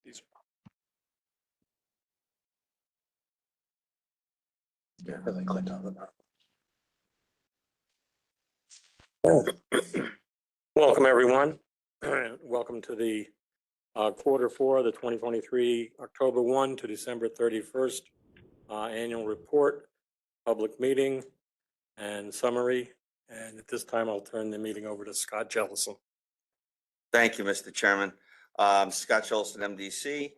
These Yeah, they clicked on them. Welcome, everyone. Welcome to the quarter four, the 2023, October 1 to December 31st annual report, public meeting and summary. And at this time, I'll turn the meeting over to Scott Jellison. Thank you, Mr. Chairman. Scott Jellison, MDC.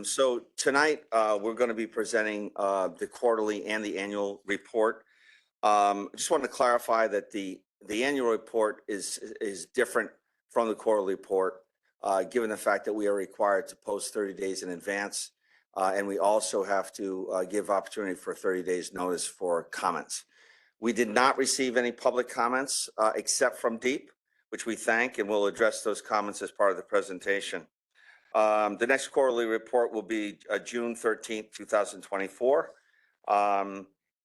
So tonight, we're going to be presenting the quarterly and the annual report. I just want to clarify that the annual report is different from the quarterly report, given the fact that we are required to post 30 days in advance, and we also have to give opportunity for 30 days notice for comments. We did not receive any public comments except from DEEP, which we thank, and we'll address those comments as part of the presentation. The next quarterly report will be June 13th, 2024.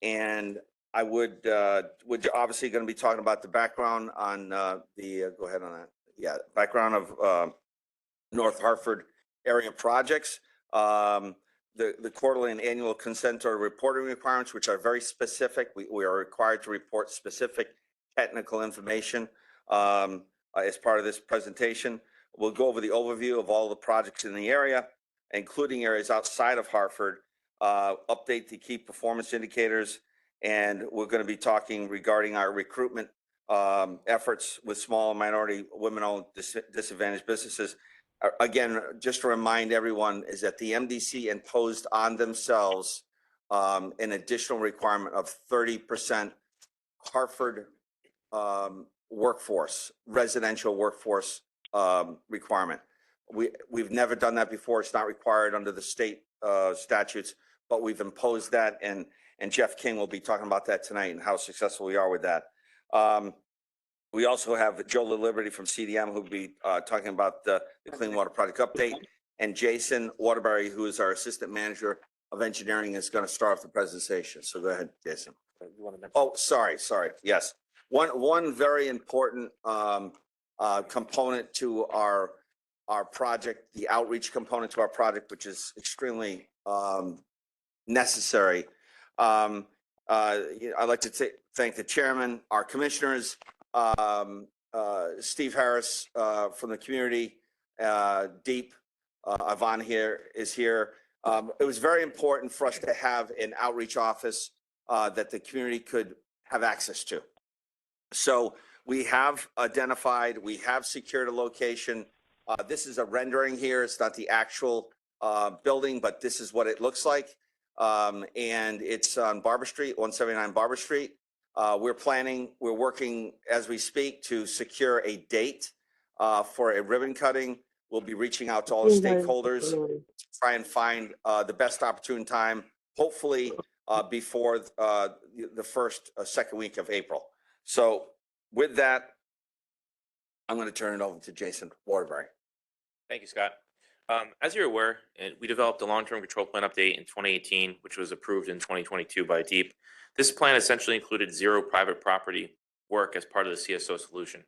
And I would obviously going to be talking about the background on go ahead on that. Yeah, background of North Hartford area projects, the quarterly and annual consent or reporting requirements, which are very specific. We are required to report specific technical information as part of this presentation. We'll go over the overview of all the projects in the area, including areas outside of Hartford, update the key performance indicators, and we're going to be talking regarding our recruitment efforts with small minority women-owned disadvantaged businesses. Again, just to remind everyone is that the MDC imposed on themselves an additional requirement of 30% Hartford workforce, residential workforce requirement. We've never done that before. It's not required under the state statutes, but we've imposed that, and Jeff King will be talking about that tonight and how successful we are with that. We also have Joe LaLiberty from CDM, who will be talking about the Clean Water Project update, and Jason Waterbury, who is our Assistant Manager of Engineering, is going to start off the presentation. So go ahead, Jason. Oh, sorry. Yes. One very important component to our project, the outreach component to our project, which is extremely necessary. I'd like to thank the chairman, our commissioners, Steve Harris from the community, DEEP, Yvonne is here. It was very important for us to have an outreach office that the community could have access to. So we have identified, we have secured a location. This is a rendering here. It's not the actual building, but this is what it looks like. And it's on Barber Street, 179 Barber Street. We're working as we speak to secure a date for a ribbon cutting. We'll be reaching out to all the stakeholders to try and find the best opportune time, hopefully before the second week of April. So with that, I'm going to turn it over to Jason Waterbury. Thank you, Scott. As you're aware, we developed a long-term control plan update in 2018, which was approved in 2022 by DEEP. This plan essentially included zero private property work as part of the CSO solution.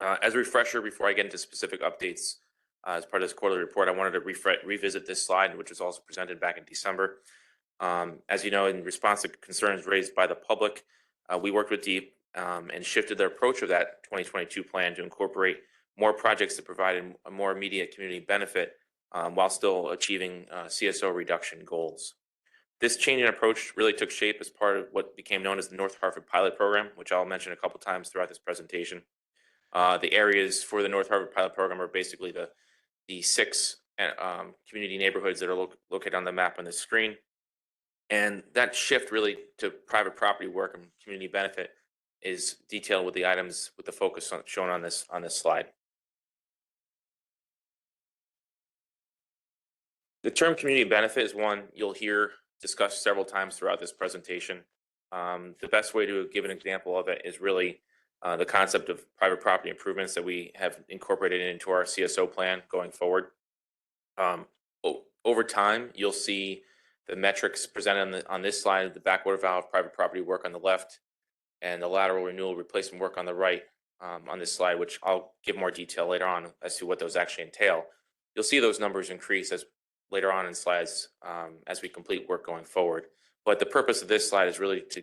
As a refresher, before I get into specific updates as part of this quarterly report, I wanted to revisit this slide, which was also presented back in December. As you know, in response to concerns raised by the public, we worked with DEEP and shifted their approach of that 2022 plan to incorporate more projects that provide a more immediate community benefit while still achieving CSO reduction goals. This change in approach really took shape as part of what became known as the North Hartford Pilot Program, which I'll mention a couple times throughout this presentation. The areas for the North Hartford Pilot Program are basically the 6 community neighborhoods that are located on the map on the screen. And that shift really to private property work and community benefit is detailed with the items with the focus shown on this slide. The term community benefit is one you'll hear discussed several times throughout this presentation. The best way to give an example of it is really the concept of private property improvements that we have incorporated into our CSO plan going forward. Over time, you'll see the metrics presented on this slide, the backwater valve private property work on the left, and the lateral renewal replacement work on the right on this slide, which I'll give more detail later on as to what those actually entail. You'll see those numbers increase as later on in slides as we complete work going forward. But the purpose of this slide is really to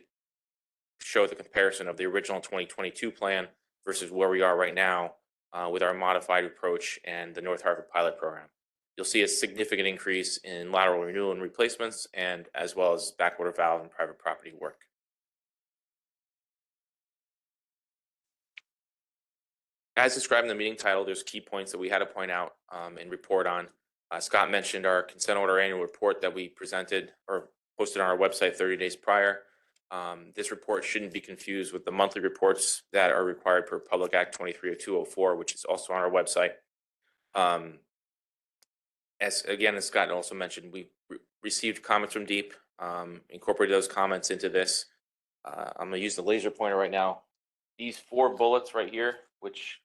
show the comparison of the original 2022 plan versus where we are right now with our modified approach and the North Hartford pilot program. You'll see a significant increase in lateral renewal and replacements, and as well as backwater valve and private property work. As described in the meeting title, there's key points that we had to point out and report on. Scott mentioned our consent order annual report that we presented or posted on our website 30 days prior. This report shouldn't be confused with the monthly reports that are required per Public Act 230204, which is also on our website. As Scott also mentioned, we received comments from DEEP, incorporated those comments into this. I'm going to use the laser pointer right now. These 4 bullets right here, which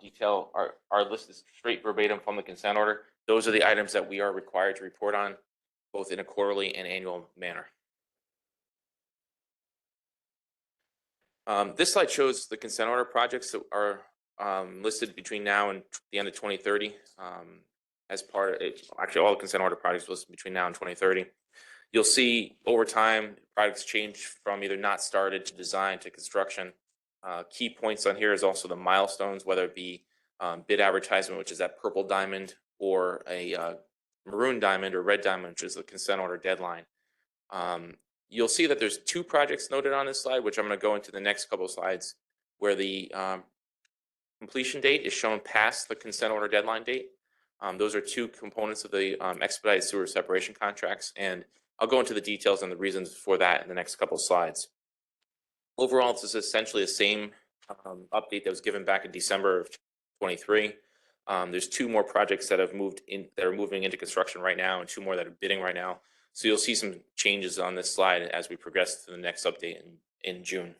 detail are listed straight verbatim from the consent order. Those are the items that we are required to report on, both in a quarterly and annual manner. This slide shows the consent order projects that are listed between now and the end of 2030. As part of it, actually all the consent order projects listed between now and 2030. You'll see over time projects change from either not started to design to construction. Key points on here is also the milestones, whether it be bid advertisement, which is that purple diamond, or a maroon diamond or red diamond, which is the consent order deadline. You'll see that there's 2 projects noted on this slide, which I'm going to go into the next couple of slides, where the completion date is shown past the consent order deadline date. Those are 2 components of the expedited sewer separation contracts, and I'll go into the details and the reasons for that in the next couple of slides. Overall, this is essentially the same update that was given back in December of 23. There's 2 more projects that have moved in, that are moving into construction right now, and 2 more that are bidding right now. So you'll see some changes on this slide as we progress to the next update in June.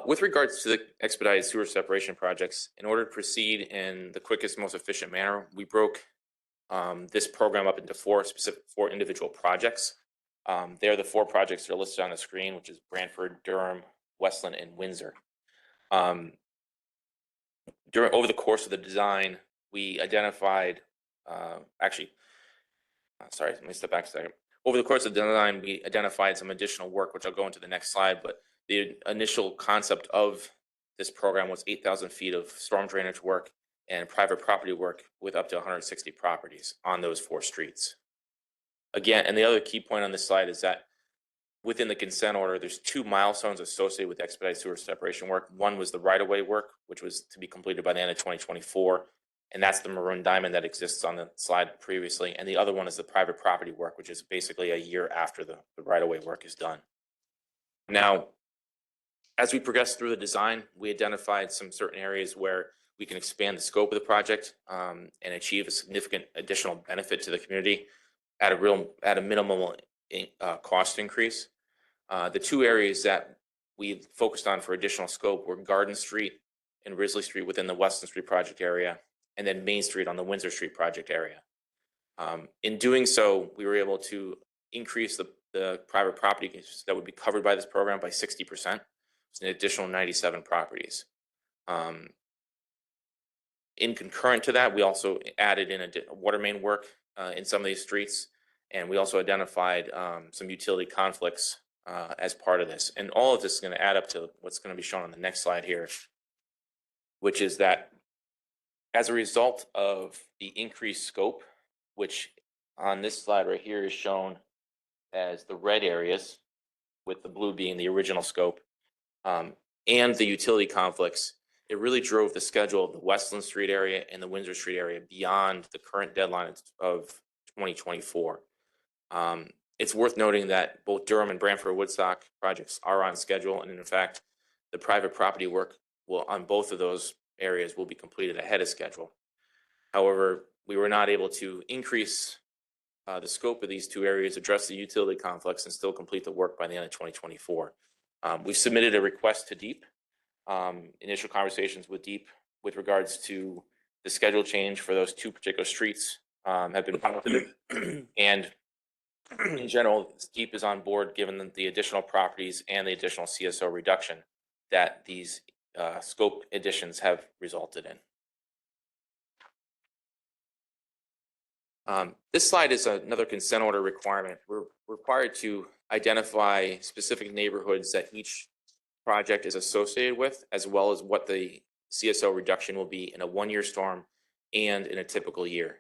With regards to the expedited sewer separation projects, in order to proceed in the quickest, most efficient manner, we broke this program up into 4 individual projects. They're the 4 projects that are listed on the screen, which is Brantford, Durham, Westland, and Windsor. Over the course of the design, we identified, sorry, let me step back a second. Over the course of the design, we identified some additional work, which I'll go into the next slide, but the initial concept of this program was 8,000 feet of storm drainage work and private property work with up to 160 properties on those 4 streets. Again, and the other key point on this slide is that within the consent order, there's 2 milestones associated with expedited sewer separation work. One was the right-of-way work, which was to be completed by the end of 2024. And that's the maroon diamond that exists on the slide previously. And the other one is the private property work, which is basically a year after the right-of-way work is done. Now, as we progress through the design, we identified some certain areas where we can expand the scope of the project and achieve a significant additional benefit to the community at a minimal cost increase. The 2 areas that we focused on for additional scope were Garden Street and Risley Street within the Weston Street project area, and then Main Street on the Windsor Street project area. In doing so, we were able to increase the private property that would be covered by this program by 60%. It's an additional 97 properties. In concurrent to that, we also added in a water main work in some of these streets, and we also identified some utility conflicts as part of this. And all of this is going to add up to what's going to be shown on the next slide here, which is that as a result of the increased scope, which on this slide right here is shown as the red areas, with the blue being the original scope, and the utility conflicts, it really drove the schedule of the Westland Street area and the Windsor Street area beyond the current deadline of 2024. It's worth noting that both Durham and Brantford Woodstock projects are on schedule, and in fact, the private property work on both of those areas will be completed ahead of schedule. However, we were not able to increase the scope of these 2 areas, address the utility conflicts, and still complete the work by the end of 2024. We submitted a request to DEEP. Initial conversations with DEEP with regards to the schedule change for those 2 particular streets have been positive. And in general, DEEP is on board given the additional properties and the additional CSO reduction that these scope additions have resulted in. This slide is another consent order requirement. We're required to identify specific neighborhoods that each project is associated with, as well as what the CSO reduction will be in a one-year storm and in a typical year.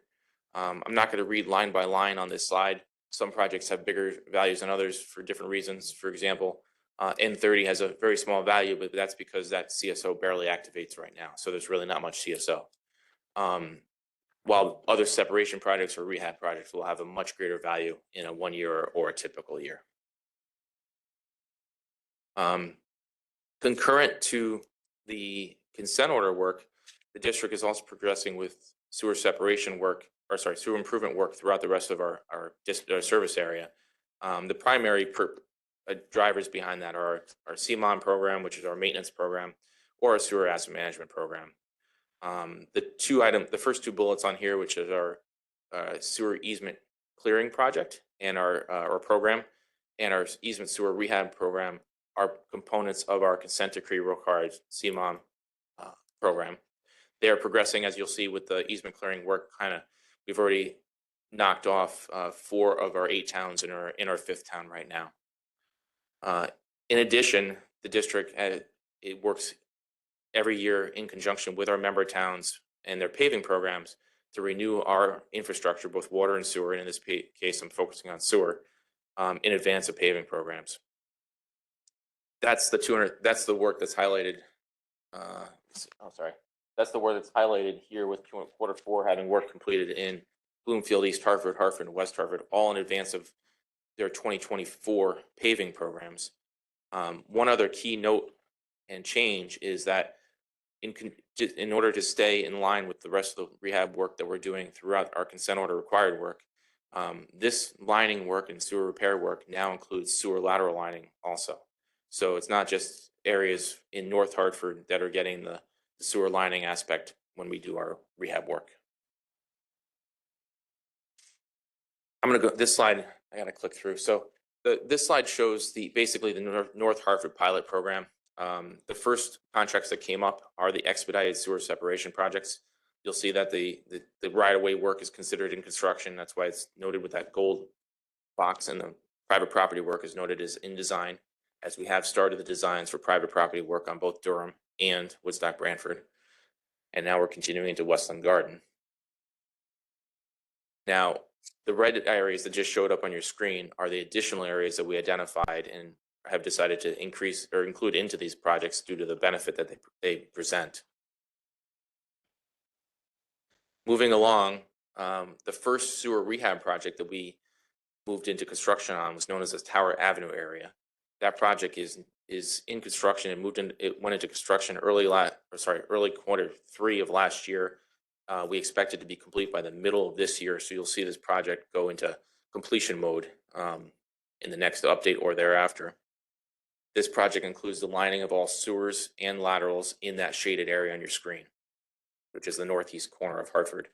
I'm not going to read line by line on this slide. Some projects have bigger values than others for different reasons. For example, N30 has a very small value, but that's because that CSO barely activates right now. So there's really not much CSO. While other separation projects or rehab projects will have a much greater value in a 1 year or a typical year. Concurrent to the consent order work, the district is also progressing with sewer separation work, or sorry, sewer improvement work throughout the rest of our service area. The primary drivers behind that are our CMON program, which is our maintenance program, or our sewer asset management program. The first two bullets on here, which is our sewer easement clearing project and our program, and our easement sewer rehab program, are components of our consent decree required CMON program. They are progressing, as you'll see, with the easement clearing work. We've already knocked off 4 of our 8 towns in our 5th town right now. In addition, the district it works every year in conjunction with our member towns and their paving programs to renew our infrastructure, both water and sewer. And in this case, I'm focusing on sewer in advance of paving programs. That's the work that's highlighted. That's the work that's highlighted here with quarter 4 having work completed in Bloomfield, East Hartford, Hartford, and West Hartford, all in advance of their 2024 paving programs. One other key note and change is that in order to stay in line with the rest of the rehab work that we're doing throughout our consent order required work, this lining work and sewer repair work now includes sewer lateral lining also. So it's not just areas in North Hartford that are getting the sewer lining aspect when we do our rehab work. I'm going to go this slide. I got to click through. So this slide shows basically the North Hartford pilot program. The first contracts that came up are the expedited sewer separation projects. You'll see that the right-of-way work is considered in construction. That's why it's noted with that gold box, and the private property work is noted as in design, as we have started the designs for private property work on both Durham and Woodstock Branford. And now we're continuing into Westland Garden. Now, the red areas that just showed up on your screen are the additional areas that we identified and have decided to increase or include into these projects due to the benefit that they present. Moving along, the first sewer rehab project that we moved into construction on was known as the Tower Avenue area. That project is in construction and it went into construction early quarter 3 of last year. We expect it to be complete by the middle of this year. So you'll see this project go into completion mode in the next update or thereafter. This project includes the lining of all sewers and laterals in that shaded area on your screen, which is the northeast corner of Hartford.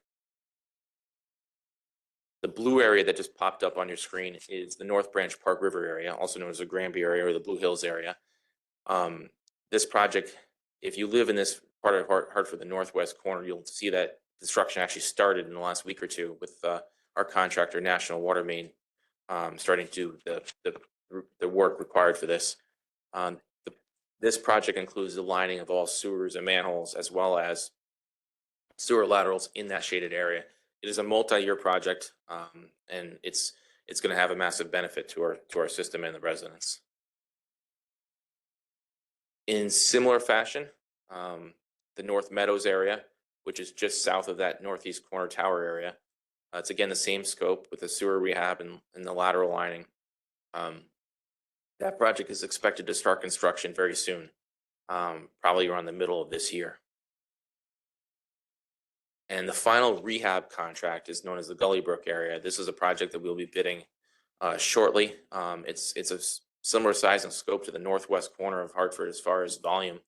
The blue area that just popped up on your screen is the North Branch Park River area, also known as the Granby area or the Blue Hills area. This project, if you live in this part of Hartford, the northwest corner, you'll see that construction actually started in the last week or two with our contractor, National Water Main, starting to do the work required for this. This project includes the lining of all sewers and manholes, as well as sewer laterals in that shaded area. It is a multi-year project, and it's going to have a massive benefit to our system and the residents. In similar fashion, the North Meadows area, which is just south of that northeast corner tower area, it's again the same scope with the sewer rehab and the lateral lining. That project is expected to start construction very soon, probably around the middle of this year. And the final rehab contract is known as the Gully Brook area. This is a project that we'll be bidding shortly. It's a similar size and scope to the northwest corner of Hartford as far as volume.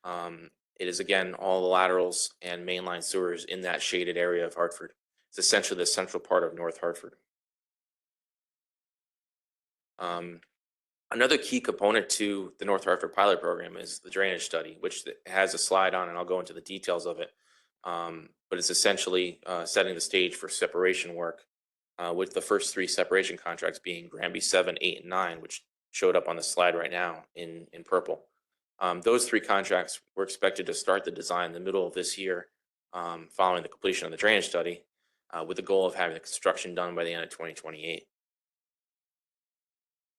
It is, again, all the laterals and mainline sewers in that shaded area of Hartford. It's essentially the central part of North Hartford. Another key component to the North Hartford pilot program is the drainage study, which has a slide on, and I'll go into the details of it. but it's essentially setting the stage for separation work, with the first three separation contracts being Granby 7, 8, and 9, which showed up on the slide right now in purple. Those three contracts were expected to start the design in the middle of this year, following the completion of the drainage study, with the goal of having the construction done by the end of 2028.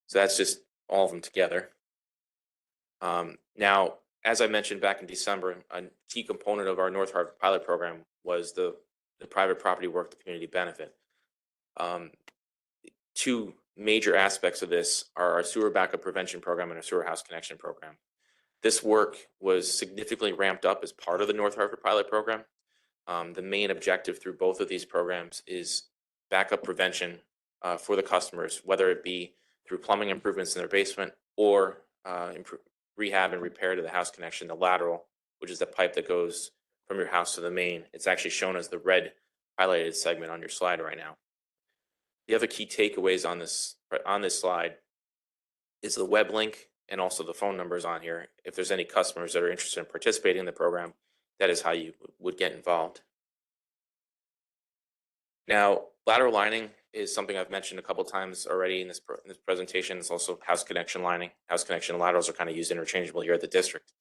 So that's just all of them together. Now, as I mentioned back in December, a key component of our North Hartford pilot program was the private property work, the community benefit. Two major aspects of this are our sewer backup prevention program and our sewer house connection program. This work was significantly ramped up as part of the North Hartford pilot program. The main objective through both of these programs is backup prevention for the customers, whether it be through plumbing improvements in their basement or rehab and repair to the house connection, the lateral, which is the pipe that goes from your house to the main. It's actually shown as the red highlighted segment on your slide right now. The other key takeaways on this slide is the web link and also the phone numbers on here. If there's any customers that are interested in participating in the program, that is how you would get involved. Now, lateral lining is something I've mentioned a couple times already in this presentation. It's also house connection lining. House connection laterals are kind of used interchangeably here at the district.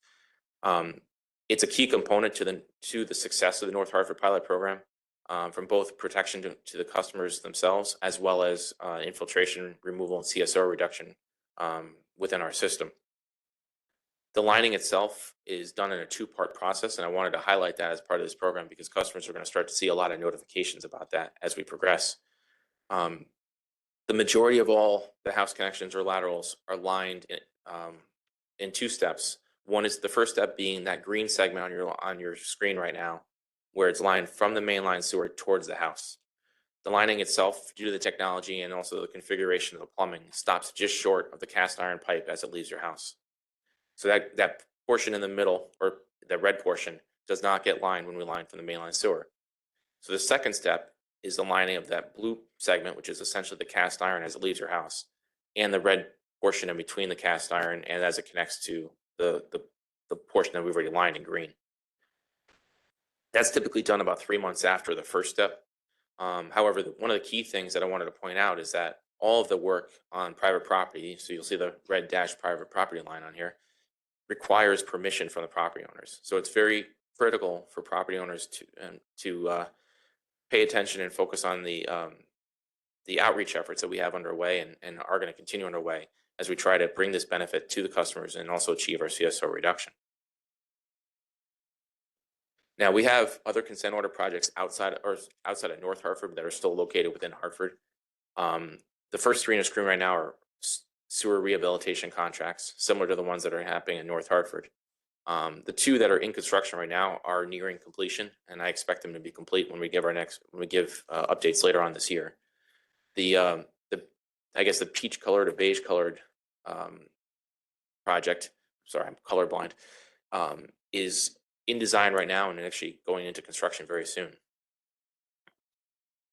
It's a key component to the success of the North Hartford pilot program, from both protection to the customers themselves, as well as infiltration removal and CSO reduction within our system. The lining itself is done in a two-part process, and I wanted to highlight that as part of this program because customers are going to start to see a lot of notifications about that as we progress. The majority of all the house connections or laterals are lined in two steps. One is the first step being that green segment on your screen right now, where it's lined from the mainline sewer towards the house. The lining itself, due to the technology and also the configuration of the plumbing, stops just short of the cast iron pipe as it leaves your house. So that portion in the middle, or the red portion, does not get lined when we line from the mainline sewer. So the second step is the lining of that blue segment, which is essentially the cast iron as it leaves your house, and the red portion in between the cast iron and as it connects to the portion that we've already lined in green. That's typically done about 3 months after the first step. However, one of the key things that I wanted to point out is that all of the work on private property, so you'll see the red dash private property line on here, requires permission from the property owners. So it's very critical for property owners to pay attention and focus on the outreach efforts that we have underway and are going to continue underway as we try to bring this benefit to the customers and also achieve our CSO reduction. Now, we have other consent order projects outside of North Hartford that are still located within Hartford. The first three on the screen right now are sewer rehabilitation contracts, similar to the ones that are happening in North Hartford. The two that are in construction right now are nearing completion, and I expect them to be complete when we give updates later on this year. I guess the peach colored or beige colored project, sorry, I'm colorblind, is in design right now and actually going into construction very soon.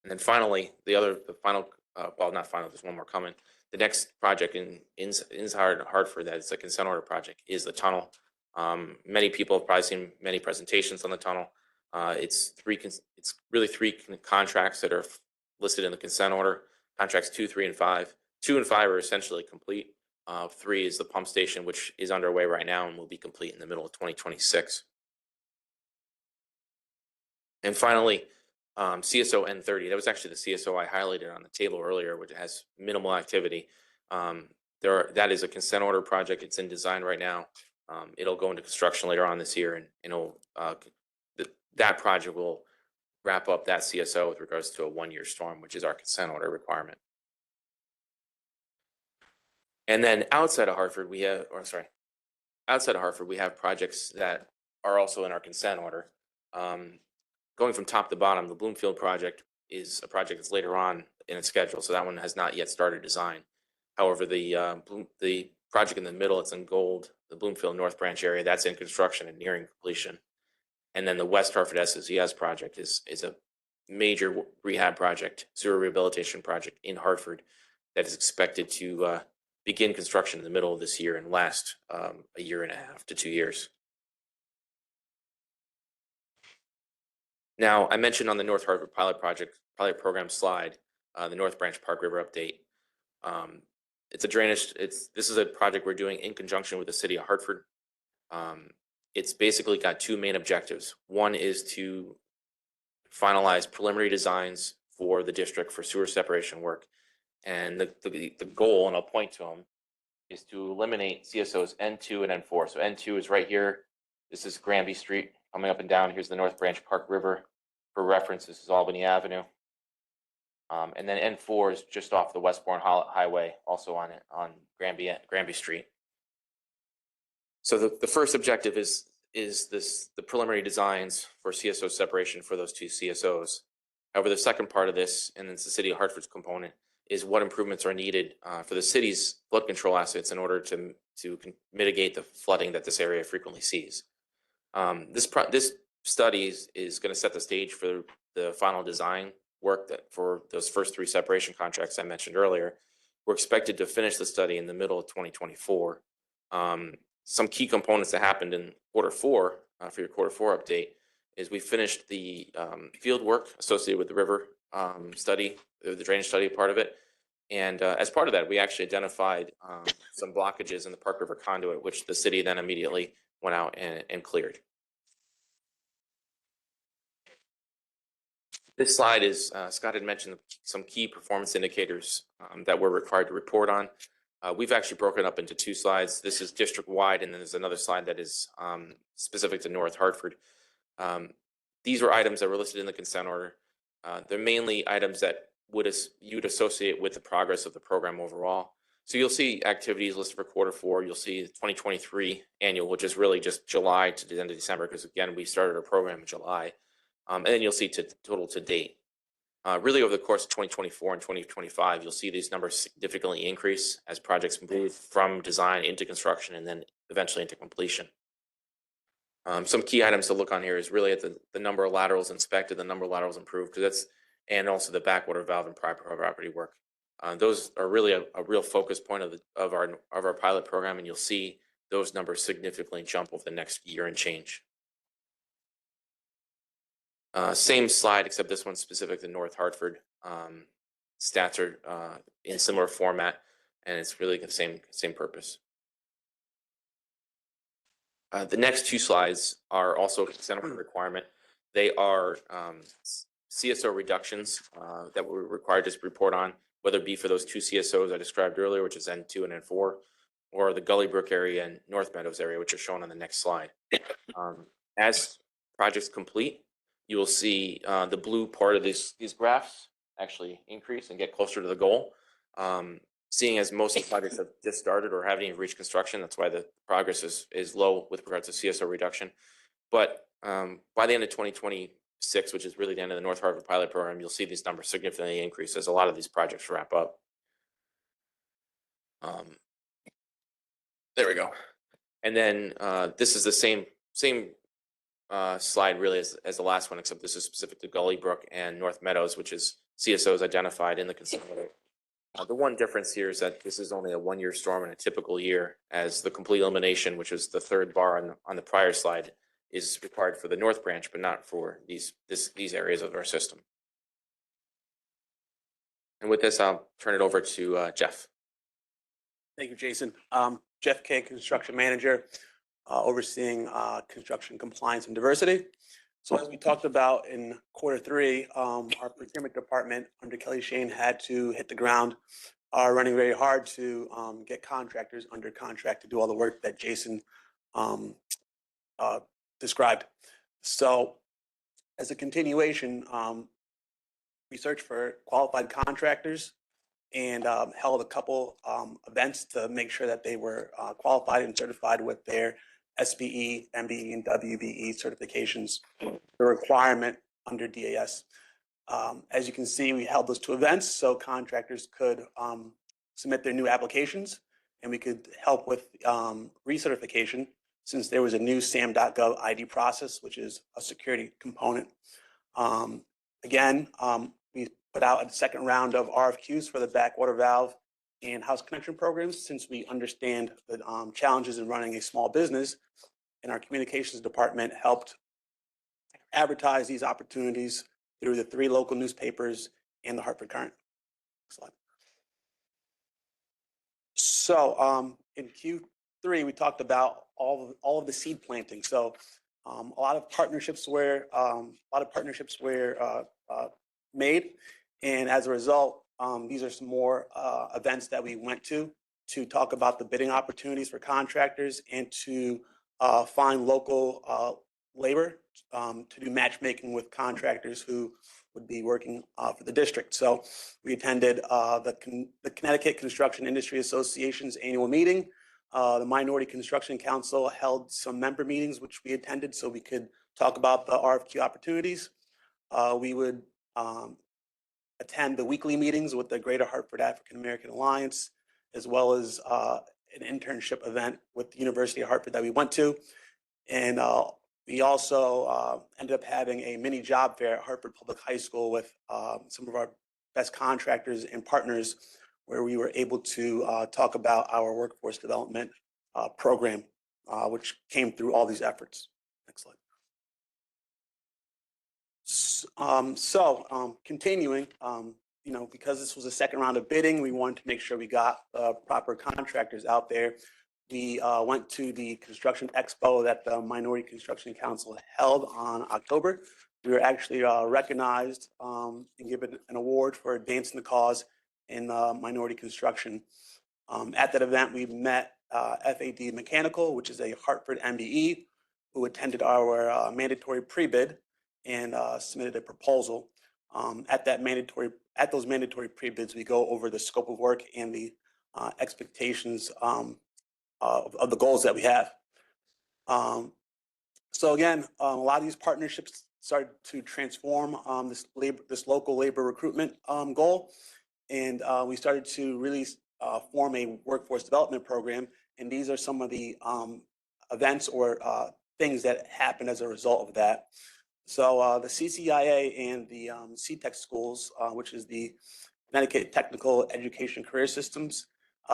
And then finally, there's one more coming. The next project inside Hartford that is a consent order project is the tunnel. Many people have probably seen many presentations on the tunnel. It's really three contracts that are listed in the consent order. Contracts 2, 3, and 5. 2 and 5 are essentially complete. 3 is the pump station, which is underway right now and will be complete in the middle of 2026. And finally, CSO N30. That was actually the CSO I highlighted on the table earlier, which has minimal activity. That is a consent order project. It's in design right now. It'll go into construction later on this year, and that project will wrap up that CSO with regards to a 1-year storm, which is our consent order requirement. And then outside of Hartford, we have projects that are also in our consent order. Going from top to bottom, the Bloomfield project is a project that's later on in its schedule, so that one has not yet started design. However, the project in the middle, it's in gold, the Bloomfield North Branch area, that's in construction and nearing completion. And then the West Hartford SSES project is a major rehab project, sewer rehabilitation project in Hartford that is expected to begin construction in the middle of this year and last 1.5 to 2 years. Now, I mentioned on the North Hartford pilot program slide, the North Branch Park River update. It's a drainage. This is a project we're doing in conjunction with the city of Hartford. It's basically got two main objectives. One is to finalize preliminary designs for the district for sewer separation work, and the goal, and I'll point to them, is to eliminate CSOs N2 and N4. So N2 is right here. This is Granby Street coming up and down. Here's the North Branch Park River. For reference, this is Albany Avenue. And then N4 is just off the Westbourne Highway, also on Granby Street. So the first objective is the preliminary designs for CSO separation for those two CSOs. However, the second part of this, and it's the city of Hartford's component, is what improvements are needed for the city's flood control assets in order to mitigate the flooding that this area frequently sees. This study is going to set the stage for the final design work that for those first three separation contracts I mentioned earlier. We're expected to finish the study in the middle of 2024. Some key components that happened in quarter four for your quarter four update is we finished the field work associated with the river study, the drainage study part of it. And as part of that, we actually identified some blockages in the Park River conduit, which the city then immediately went out and cleared. This slide is, Scott had mentioned some key performance indicators that we're required to report on. We've actually broken up into two slides. This is district-wide, and then there's another slide that is specific to North Hartford. These were items that were listed in the consent order. They're mainly items that you'd associate with the progress of the program overall. So you'll see activities listed for quarter four. You'll see the 2023 annual, which is really just July to the end of December, because again, we started our program in July. And then you'll see total to date. Really over the course of 2024 and 2025, you'll see these numbers significantly increase as projects move from design into construction and then eventually into completion. Some key items to look on here is really at the number of laterals inspected, the number of laterals improved, and also the backwater valve and private property work. Those are really a real focus point of our pilot program, and you'll see those numbers significantly jump over the next year and change. Same slide, except this one's specific to North Hartford. Stats are in similar format, and it's really the same purpose. The next two slides are also a consent order requirement. They are CSO reductions that we're required to report on, whether it be for those two CSOs I described earlier, which is N2 and N4, or the Gully Brook area and North Meadows area, which are shown on the next slide. As projects complete, you will see the blue part of these graphs actually increase and get closer to the goal. Seeing as most of the projects have just started or haven't even reached construction, that's why the progress is low with regards to CSO reduction. But by the end of 2026, which is really the end of the North Hartford pilot program, you'll see these numbers significantly increase as a lot of these projects wrap up. There we go. And then this is the same slide really as the last one, except this is specific to Gully Brook and North Meadows, which is CSOs identified in the consent order. The one difference here is that this is only a one-year storm in a typical year, as the complete elimination, which is the third bar on the prior slide, is required for the North Branch, but not for these areas of our system. And with this, I'll turn it over to Jeff. Thank you, Jason. Jeff Kay, Construction Manager, overseeing construction compliance and diversity. So as we talked about in quarter three, our procurement department under Kelly Shane had to hit the ground, running very hard to get contractors under contract to do all the work that Jason described. So as a continuation, we searched for qualified contractors and held a couple events to make sure that they were qualified and certified with their SBE, MBE, and WBE certifications, the requirement under DAS. As you can see, we held those two events so contractors could submit their new applications, and we could help with recertification since there was a new SAM.gov ID process, which is a security component. Again, we put out a second round of RFQs for the backwater valve and house connection programs, since we understand the challenges in running a small business, and our communications department helped advertise these opportunities through the 3 local newspapers and the Hartford Current. Next slide. So in Q3, we talked about all of the seed planting. So a lot of partnerships were made, and as a result, these are some more events that we went to talk about the bidding opportunities for contractors and to find local labor to do matchmaking with contractors who would be working for the district. So we attended the Connecticut Construction Industry Association's annual meeting. The Minority Construction Council held some member meetings, which we attended so we could talk about the RFQ opportunities. We would attend the weekly meetings with the Greater Hartford African American Alliance, as well as an internship event with the University of Hartford that we went to. And we also ended up having a mini job fair at Hartford Public High School with some of our best contractors and partners, where we were able to talk about our workforce development program, which came through all these efforts. Next slide. Continuing, because this was a second round of bidding, we wanted to make sure we got proper contractors out there. We went to the Construction Expo that the Minority Construction Council held on October. We were actually recognized and given an award for advancing the cause in minority construction. At that event, we met FAD Mechanical, which is a Hartford MBE, who attended our mandatory pre-bid and submitted a proposal. At those mandatory pre-bids, we go over the scope of work and the expectations of the goals that we have. So again, a lot of these partnerships started to transform this local labor recruitment goal, and we started to really form a workforce development program. And these are some of the events or things that happened as a result of that. So the CCIA and the CTEC schools, which is the Connecticut Technical Education Career Systems,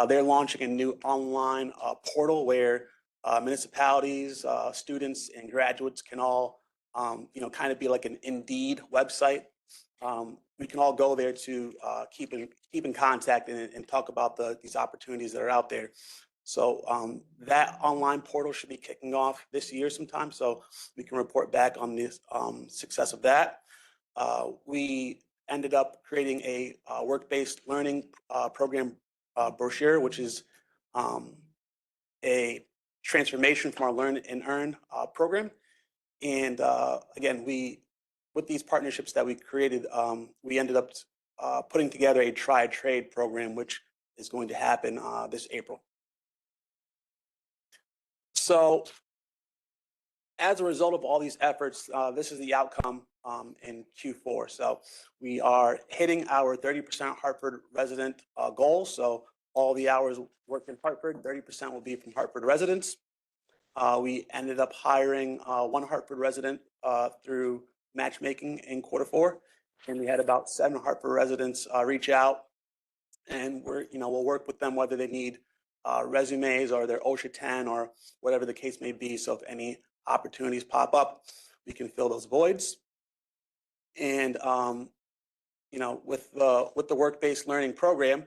they're launching a new online portal where municipalities, students, and graduates can all, kind of be like an Indeed website. We can all go there to keep in contact and talk about these opportunities that are out there. So that online portal should be kicking off this year sometime, so we can report back on the success of that. We ended up creating a work-based learning program brochure, which is a transformation from our Learn and Earn program. And again, with these partnerships that we created, we ended up putting together a Tri-Trade program, which is going to happen this April. So as a result of all these efforts, this is the outcome in Q4. So we are hitting our 30% Hartford resident goal. So all the hours worked in Hartford, 30% will be from Hartford residents. We ended up hiring 1 Hartford resident through matchmaking in Q4, and we had about 7 Hartford residents reach out, and we'll work with them whether they need resumes or their OSHA 10 or whatever the case may be. So if any opportunities pop up, we can fill those voids. And with the work-based learning program,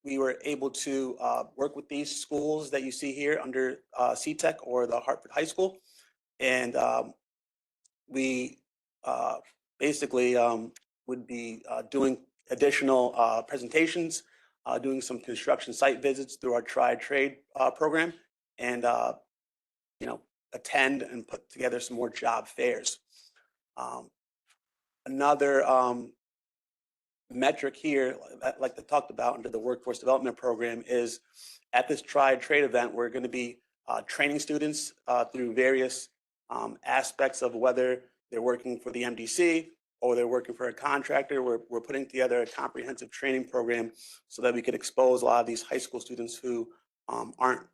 we were able to work with these schools that you see here under CTEC or the Hartford High School, and we basically would be doing additional presentations, doing some construction site visits through our Tri-Trade program, and attend and put together some more job fairs. Another metric here, like I talked about under the workforce development program, is at this Tri-Trade event, we're going to be training students through various aspects of whether they're working for the MDC or they're working for a contractor. We're putting together a comprehensive training program so that we could expose a lot of these high school students who aren't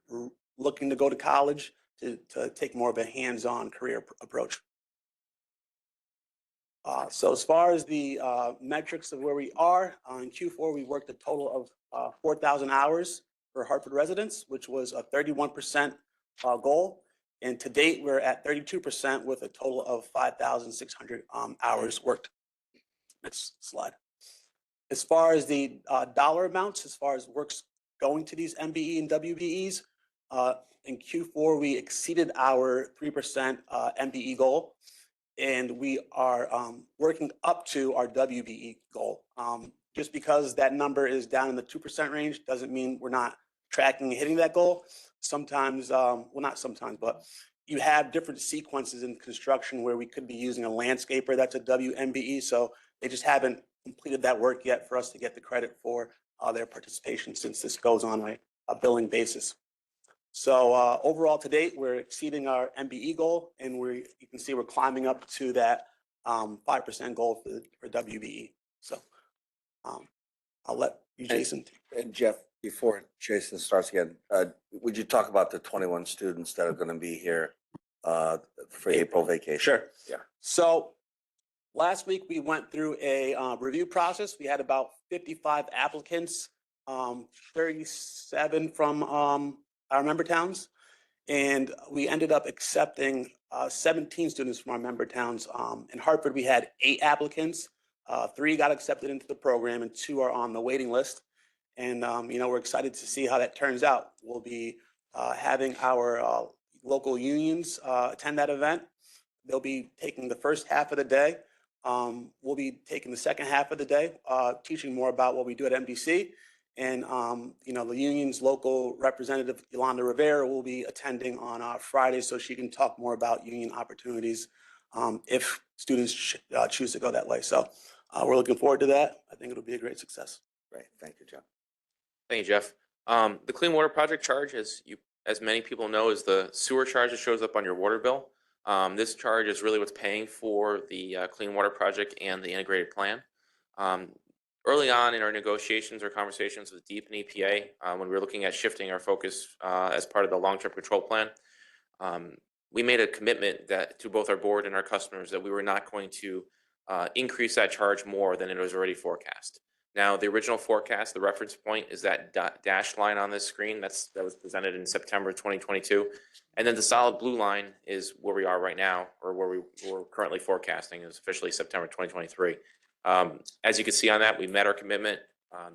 looking to go to college to take more of a hands-on career approach. So as far as the metrics of where we are, in Q4, we worked a total of 4,000 hours for Hartford residents, which was a 31% goal. And to date, we're at 32% with a total of 5,600 hours worked. Next slide. As far as the dollar amounts, as far as works going to these MBE and WBEs, in Q4, we exceeded our 3% MBE goal, and we are working up to our WBE goal. Just because that number is down in the 2% range doesn't mean we're not tracking and hitting that goal. Sometimes, well, not sometimes, but you have different sequences in construction where we could be using a landscaper that's a WMBE, so they just haven't completed that work yet for us to get the credit for their participation, since this goes on a billing basis. So overall to date, we're exceeding our MBE goal, and you can see we're climbing up to that 5% goal for WBE. So I'll let you, Jason. And Jeff, before Jason starts again, would you talk about the 21 students that are going to be here for April vacation? Sure. Yeah. So last week we went through a review process. We had about 55 applicants, 37 from our member towns, and we ended up accepting 17 students from our member towns. In Hartford, we had 8 applicants. 3 got accepted into the program, and 2 are on the waiting list. And we're excited to see how that turns out. We'll be having our local unions attend that event. They'll be taking the first half of the day. We'll be taking the second half of the day, teaching more about what we do at MDC. And, the union's local representative, Yolanda Rivera, will be attending on Friday, so she can talk more about union opportunities if students choose to go that way. So we're looking forward to that. I think it'll be a great success. Great. Thank you, Jeff. Thank you, Jeff. The Clean Water Project charge, as many people know, is the sewer charge that shows up on your water bill. This charge is really what's paying for the Clean Water Project and the integrated plan. Early on in our negotiations or conversations with DEEP and EPA, when we were looking at shifting our focus as part of the long-term control plan, we made a commitment that to both our board and our customers that we were not going to increase that charge more than it was already forecast. Now, the original forecast, the reference point, is that dashed line on this screen that was presented in September 2022. And then the solid blue line is where we are right now, or where we're currently forecasting is officially September 2023. As you can see on that, we met our commitment.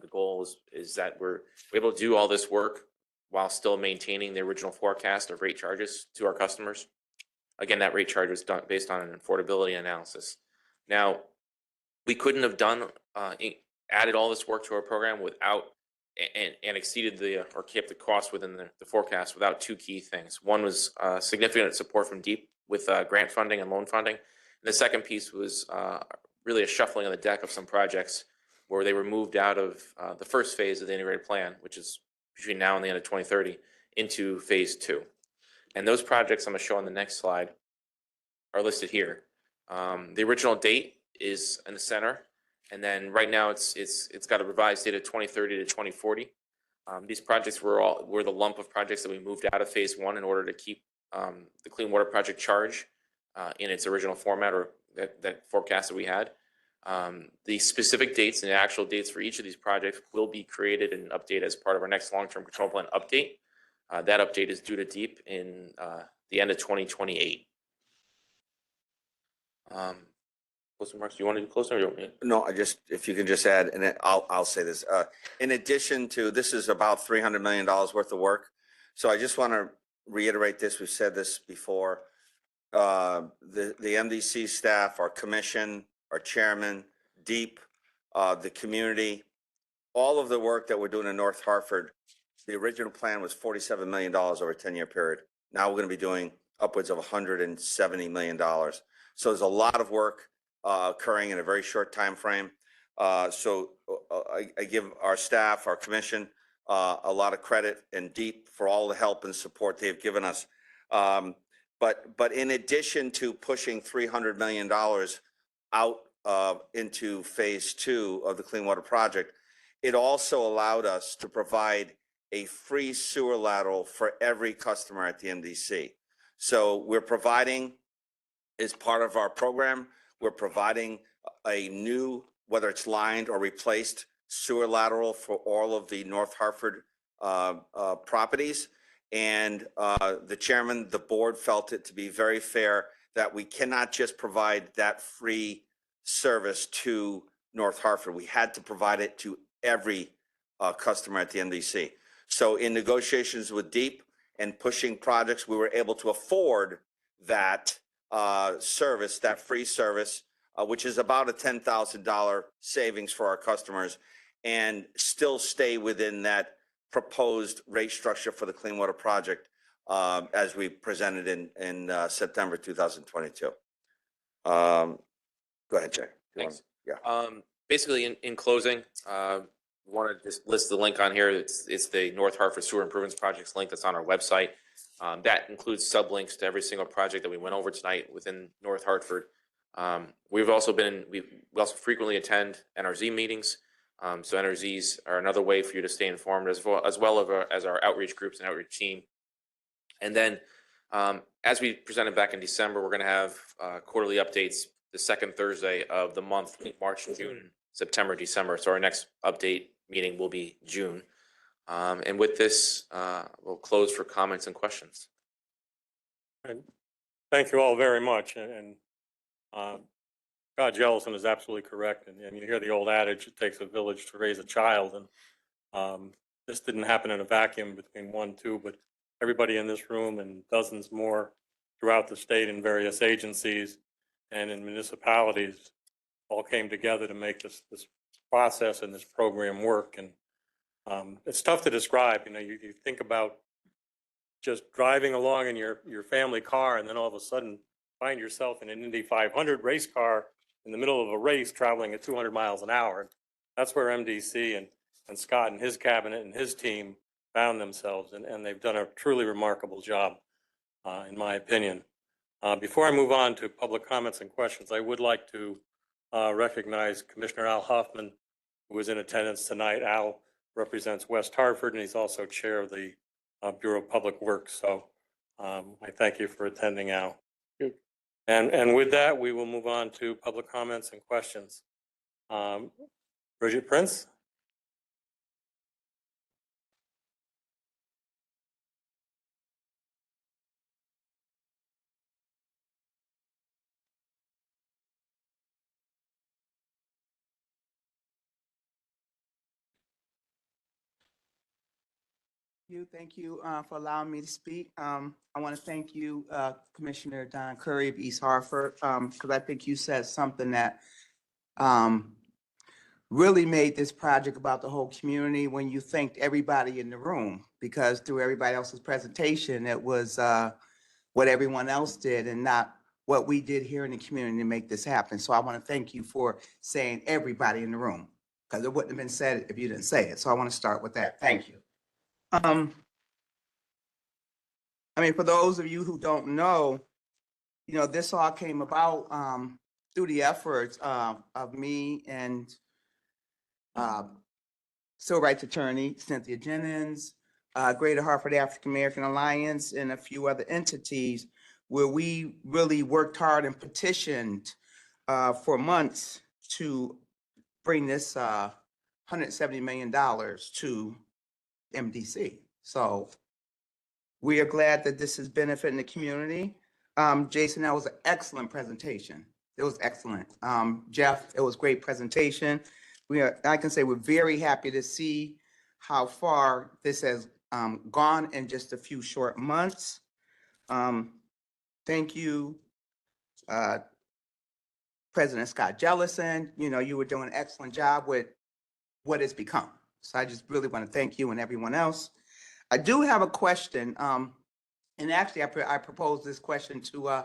The goal is that we're able to do all this work while still maintaining the original forecast of rate charges to our customers. Again, that rate charge was done based on an affordability analysis. Now, we couldn't have added all this work to our program without and exceeded or kept the cost within the forecast without 2 key things. One was significant support from DEEP with grant funding and loan funding. And the second piece was really a shuffling of the deck of some projects where they were moved out of the first phase of the integrated plan, which is between now and the end of 2030, into phase 2. And those projects I'm going to show on the next slide are listed here. The original date is in the center. And then right now it's got a revised date of 2030 to 2040. These projects were the lump of projects that we moved out of phase 1 in order to keep the Clean Water Project charge in its original format, or that forecast that we had. The specific dates and the actual dates for each of these projects will be created and updated as part of our next long-term control plan update. That update is due to DEEP in the end of 2028. Closing remarks. Do you want to do closing, or you want me to? No, if you can just add, and then I'll say this. In addition to this, is about $300 million worth of work. So I just want to reiterate this. We've said this before. The MDC staff, our commission, our chairman, DEEP, the community, all of the work that we're doing in North Hartford. The original plan was $47 million over a 10-year period. Now we're going to be doing upwards of $170 million. So there's a lot of work occurring in a very short time frame. So I give our staff, our commission, a lot of credit, and DEEP for all the help and support they've given us. But in addition to pushing $300 million out into phase 2 of the Clean Water Project, it also allowed us to provide a free sewer lateral for every customer at the MDC. So we're providing, as part of our program, we're providing a new, whether it's lined or replaced, sewer lateral for all of the North Hartford properties. And the chairman, the board felt it to be very fair that we cannot just provide that free service to North Hartford. We had to provide it to every customer at the MDC. So in negotiations with Deep and pushing projects, we were able to afford that service, that free service, which is about a $10,000 savings for our customers, and still stay within that proposed rate structure for the Clean Water Project as we presented in September 2022. Go ahead, Jay. Thanks. Yeah. Basically, in closing, want to just list the link on here. It's the North Hartford Sewer Improvements Projects link that's on our website. That includes sublinks to every single project that we went over tonight within North Hartford. We also frequently attend NRZ meetings. So NRZs are another way for you to stay informed, as well as our outreach groups and outreach team. And then, as we presented back in December, we're going to have quarterly updates the second Thursday of the month, March, June, September, December. So our next update meeting will be June. And with this, we'll close for comments and questions. Thank you all very much. And Scott Jellison is absolutely correct. And you hear the old adage, it takes a village to raise a child. And this didn't happen in a vacuum between 1, 2, but everybody in this room and dozens more throughout the state in various agencies and in municipalities all came together to make this process and this program work. And it's tough to describe. You know, you think about just driving along in your family car, and then all of a sudden find yourself in an Indy 500 race car in the middle of a race traveling at 200 miles an hour. That's where MDC and Scott and his cabinet and his team found themselves, and they've done a truly remarkable job, in my opinion. Before I move on to public comments and questions, I would like to recognize Commissioner Al Huffman, who is in attendance tonight. Al represents West Hartford, and he's also chair of the Bureau of Public Works. So I thank you for attending, Al. And with that, we will move on to public comments and questions. Bridget Prince. Thank you for allowing me to speak. I want to thank you, Commissioner Don Curry of East Hartford, because I think you said something that really made this project about the whole community when you thanked everybody in the room, because through everybody else's presentation, it was what everyone else did and not what we did here in the community to make this happen. So I want to thank you for saying everybody in the room, because it wouldn't have been said if you didn't say it. So I want to start with that. Thank you. I mean, for those of you who don't know, you know, this all came about through the efforts of me and civil rights attorney Cynthia Jennings, Greater Hartford African American Alliance, and a few other entities, where we really worked hard and petitioned for months to bring this $170 million to MDC. So we are glad that this is benefiting the community. Jason, that was an excellent presentation. It was excellent. Jeff, it was a great presentation. I can say we're very happy to see how far this has gone in just a few short months. Thank you, President Scott Jellison. You know, you were doing an excellent job with what it's become. So I just really want to thank you and everyone else. I do have a question, and actually I proposed this question to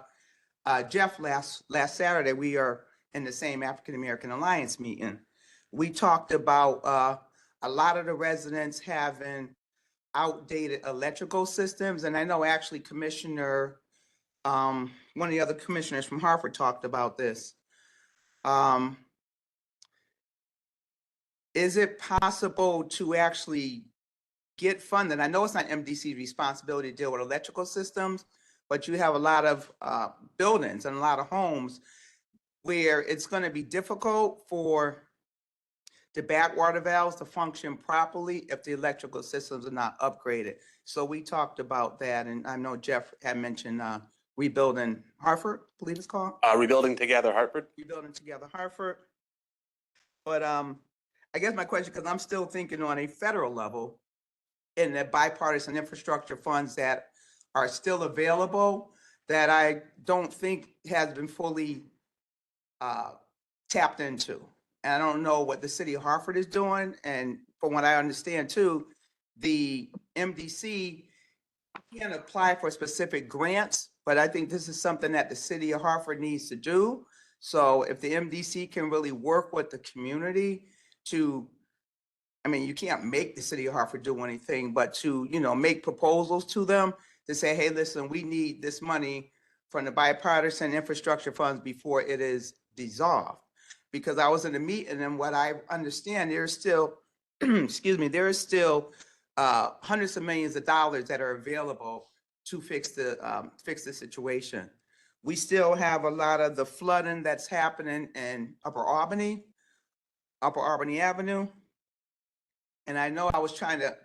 Jeff last Saturday. We are in the same African American Alliance meeting. We talked about a lot of the residents having outdated electrical systems, and I know actually Commissioner, one of the other commissioners from Hartford talked about this. Is it possible to actually get funded? I know it's not MDC's responsibility to deal with electrical systems, but you have a lot of buildings and a lot of homes where it's going to be difficult for the backwater valves to function properly if the electrical systems are not upgraded. So we talked about that, and I know Jeff had mentioned rebuilding Hartford, I believe it's called. Rebuilding Together Hartford. Rebuilding Together Hartford. But I guess my question, because I'm still thinking on a federal level, in the bipartisan infrastructure funds that are still available, that I don't think has been fully tapped into. And I don't know what the city of Hartford is doing. And from what I understand too, the MDC can apply for specific grants, but I think this is something that the city of Hartford needs to do. So if the MDC can really work with the community to, I mean, you can't make the city of Hartford do anything, but to, you know, make proposals to them to say, hey, listen, we need this money from the bipartisan infrastructure funds before it is dissolved. Because I was in a meeting, and what I understand, there's still, excuse me, there is still hundreds of millions of dollars that are available to fix the situation. We still have a lot of the flooding that's happening in Upper Albany Avenue. And I know I was trying to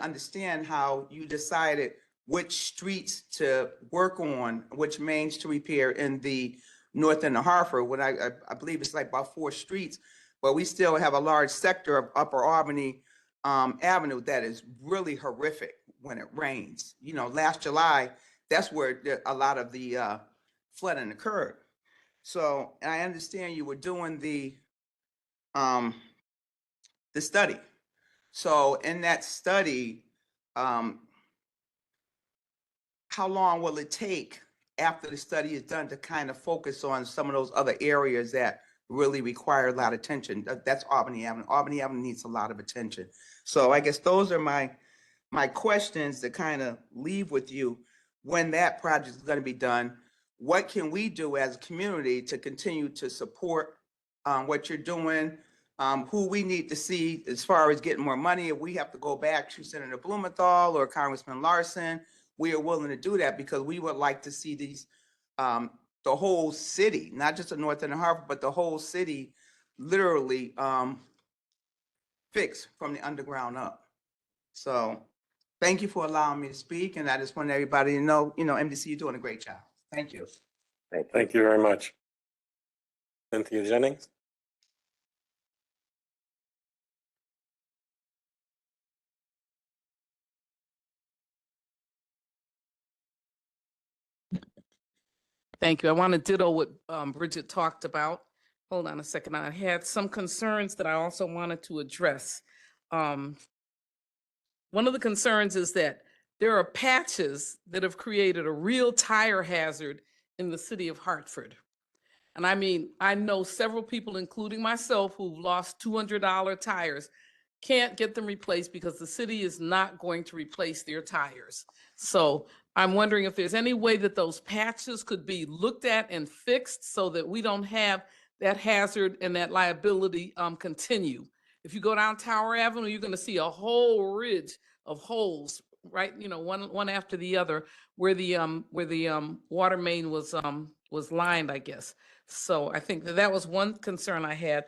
understand how you decided which streets to work on, which mains to repair in the north end of Hartford, when I believe it's like about 4 streets, but we still have a large sector of Upper Albany Avenue that is really horrific when it rains. You know, last July, that's where a lot of the flooding occurred. So I understand you were doing the study. So in that study, how long will it take after the study is done to kind of focus on some of those other areas that really require a lot of attention? That's Albany Avenue. Albany Avenue needs a lot of attention. So I guess those are my questions to kind of leave with you. When that project is going to be done, what can we do as a community to continue to support what you're doing? Who we need to see as far as getting more money. If we have to go back to Senator Blumenthal or Congressman Larson, we are willing to do that, because we would like to see these, the whole city, not just the north end of Hartford, but the whole city literally fixed from the underground up. So thank you for allowing me to speak. And I just want everybody to know, you know, MDC, you're doing a great job. Thank you. Thank you very much. Cynthia Jennings. Thank you. I want to ditto what Bridget talked about. Hold on a second. I had some concerns that I also wanted to address. One of the concerns is that there are patches that have created a real tire hazard in the city of Hartford. And I mean, I know several people, including myself, who've lost $200 tires, can't get them replaced because the city is not going to replace their tires. So I'm wondering if there's any way that those patches could be looked at and fixed so that we don't have that hazard and that liability continue. If you go down Tower Avenue, you're going to see a whole ridge of holes, right? You know, one after the other, where the water main was lined, I guess. So I think that was one concern I had.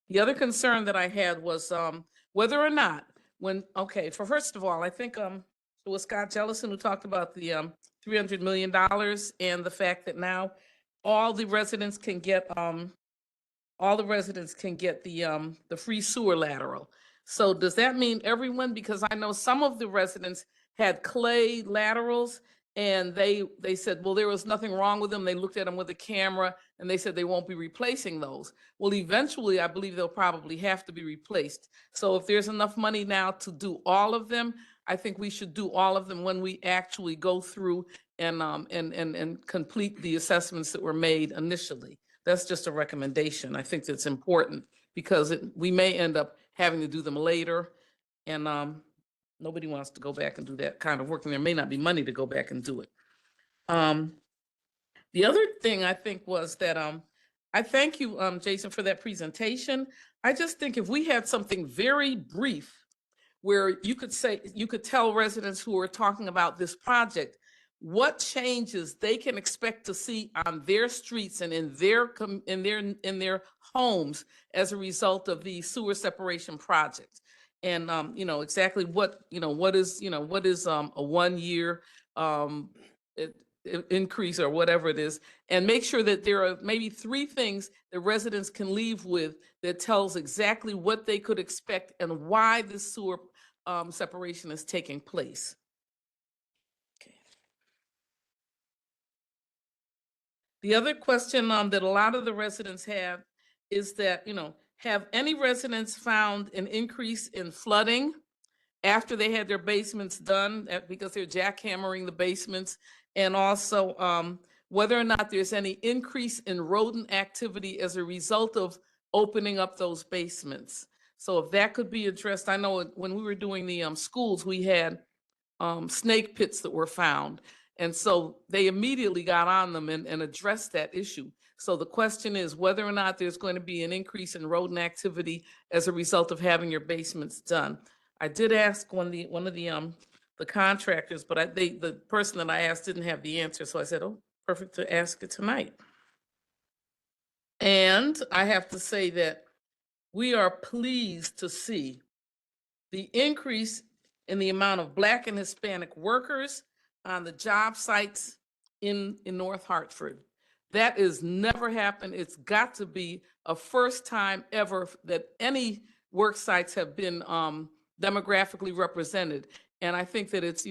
The other concern that I had was whether or not first of all, I think it was Scott Jellison who talked about the $300 million and the fact that now all the residents can get the free sewer lateral. So does that mean everyone? Because I know some of the residents had clay laterals and they said, well, there was nothing wrong with them. They looked at them with a camera and they said they won't be replacing those. Well, eventually, I believe they'll probably have to be replaced. So if there's enough money now to do all of them, I think we should do all of them when we actually go through and complete the assessments that were made initially. That's just a recommendation. I think that's important because we may end up having to do them later, and nobody wants to go back and do that kind of work, and there may not be money to go back and do it. The other thing I think was that I thank you, Jason, for that presentation. I just think if we had something very brief where you could tell residents who are talking about this project, what changes they can expect to see on their streets and in their homes as a result of the sewer separation project. And, exactly what is a 1 year, increase or whatever it is, and make sure that there are maybe 3 things that residents can leave with that tells exactly what they could expect and why this sewer separation is taking place. Okay. The other question that a lot of the residents have is that, have any residents found an increase in flooding after they had their basements done because they're jackhammering the basements? And also whether or not there's any increase in rodent activity as a result of opening up those basements. So if that could be addressed, I know when we were doing the schools, we had snake pits that were found. And so they immediately got on them and addressed that issue. So the question is whether or not there's going to be an increase in rodent activity as a result of having your basements done. I did ask one of the contractors, but the person that I asked didn't have the answer. So I said, oh, perfect to ask it tonight. And I have to say that we are pleased to see the increase in the amount of Black and Hispanic workers on the job sites in North Hartford. That has never happened. It's got to be a first time ever that any work sites have been demographically represented. And I think that it's,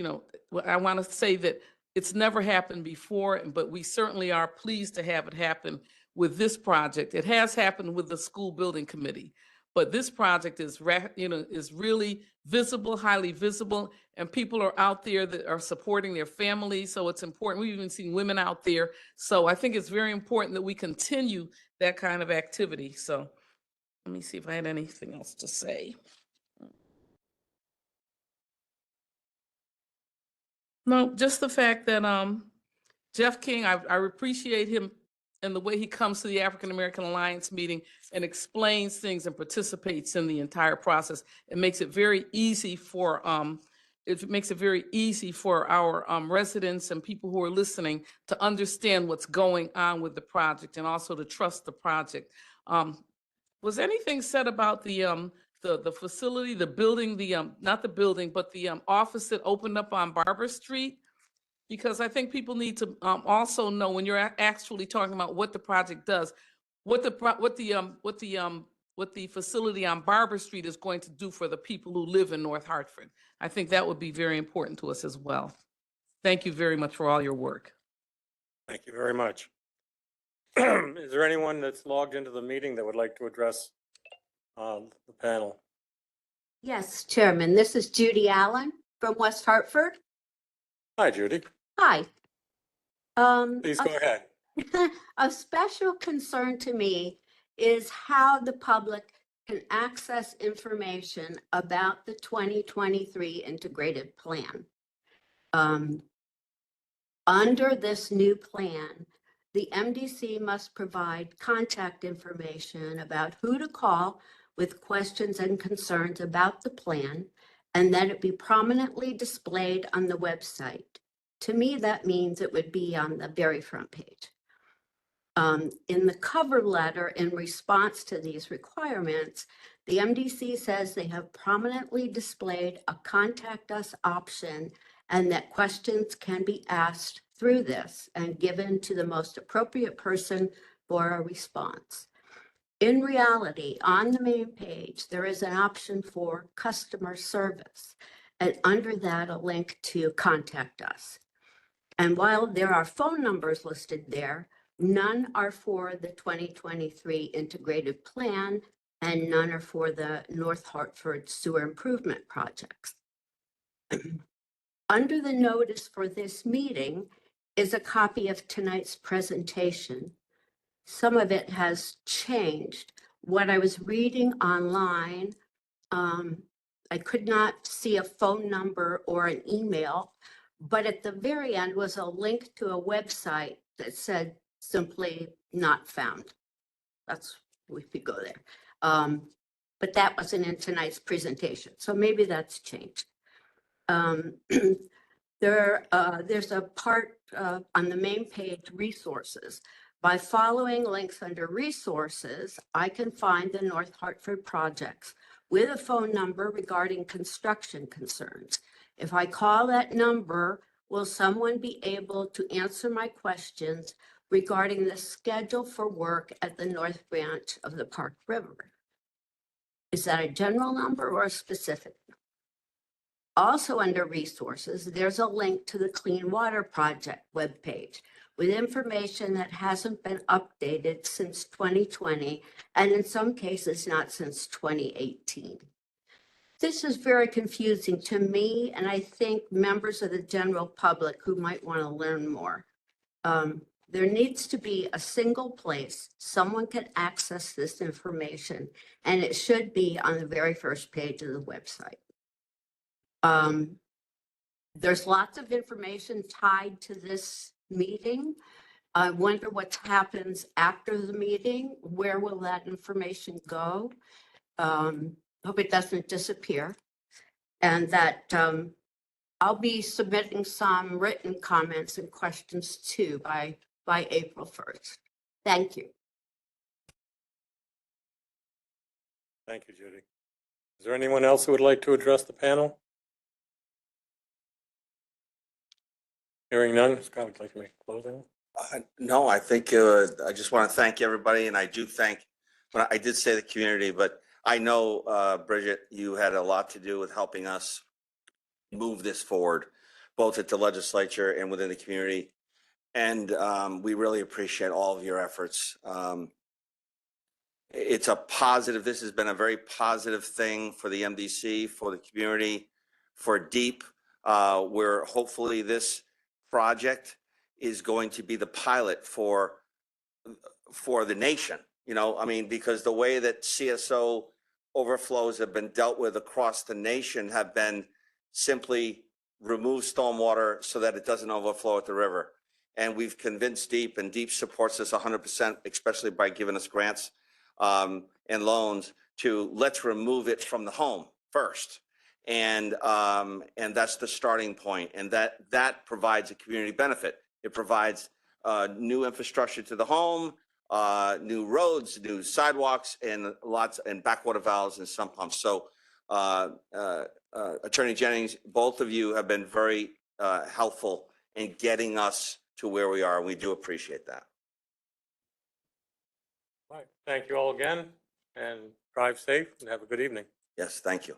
I want to say that it's never happened before, but we certainly are pleased to have it happen with this project. It has happened with the school building committee, but this project is, is really visible, highly visible, and people are out there that are supporting their families. So it's important. We've even seen women out there. So I think it's very important that we continue that kind of activity. So let me see if I had anything else to say. No, just the fact that Jeff King, I appreciate him and the way he comes to the African American Alliance meeting and explains things and participates in the entire process. It makes it very easy for our residents and people who are listening to understand what's going on with the project and also to trust the project. Was anything said about the facility, the building, not the building, but the office that opened up on Barber Street? Because I think people need to also know when you're actually talking about what the project does, what the facility on Barber Street is going to do for the people who live in North Hartford. I think that would be very important to us as well. Thank you very much for all your work. Thank you very much. Is there anyone that's logged into the meeting that would like to address the panel? Yes, Chairman. This is Judy Allen from West Hartford. Hi, Judy. Hi. Please go ahead. A special concern to me is how the public can access information about the 2023 integrated plan. Under this new plan, the MDC must provide contact information about who to call with questions and concerns about the plan, and that it be prominently displayed on the website. To me, that means it would be on the very front page. In the cover letter, in response to these requirements, the MDC says they have prominently displayed a contact us option and that questions can be asked through this and given to the most appropriate person for a response. In reality, on the main page, there is an option for customer service, and under that, a link to contact us. And while there are phone numbers listed there, none are for the 2023 integrated plan, and none are for the North Hartford sewer improvement projects. Under the notice for this meeting is a copy of tonight's presentation. Some of it has changed. What I was reading online, I could not see a phone number or an email, but at the very end was a link to a website that said simply not found. That's, we could go there. But that wasn't in tonight's presentation. So maybe that's changed. There's a part on the main page, resources. By following links under resources, I can find the North Hartford projects with a phone number regarding construction concerns. If I call that number, will someone be able to answer my questions regarding the schedule for work at the North Branch of the Park River? Is that a general number or a specific? Also under resources, there's a link to the Clean Water Project webpage with information that hasn't been updated since 2020, and in some cases, not since 2018. This is very confusing to me, and I think members of the general public who might want to learn more. There needs to be a single place someone can access this information, and it should be on the very first page of the website. There's lots of information tied to this meeting. I wonder what happens after the meeting. Where will that information go? Hope it doesn't disappear. And that I'll be submitting some written comments and questions too by April 1st. Thank you. Thank you, Judy. Is there anyone else who would like to address the panel? Hearing none, Scott, would you like to make a closing? No, I think I just want to thank everybody, and I do thank, but I did say the community, but I know, Bridget, you had a lot to do with helping us move this forward, both at the legislature and within the community. And we really appreciate all of your efforts. It's a positive, this has been a very positive thing for the MDC, for the community, for DEEP, where hopefully this project is going to be the pilot for the nation. You know, I mean, because the way that CSO overflows have been dealt with across the nation have been simply remove stormwater so that it doesn't overflow at the river. And we've convinced DEEP, and DEEP supports us 100%, especially by giving us grants and loans to let's remove it from the home first. And that's the starting point. And that provides a community benefit. It provides new infrastructure to the home, new roads, new sidewalks, and backwater valves and sump pumps. So Attorney Jennings, both of you have been very helpful in getting us to where we are. We do appreciate that. All right, thank you all again, and drive safe and have a good evening. Yes, thank you.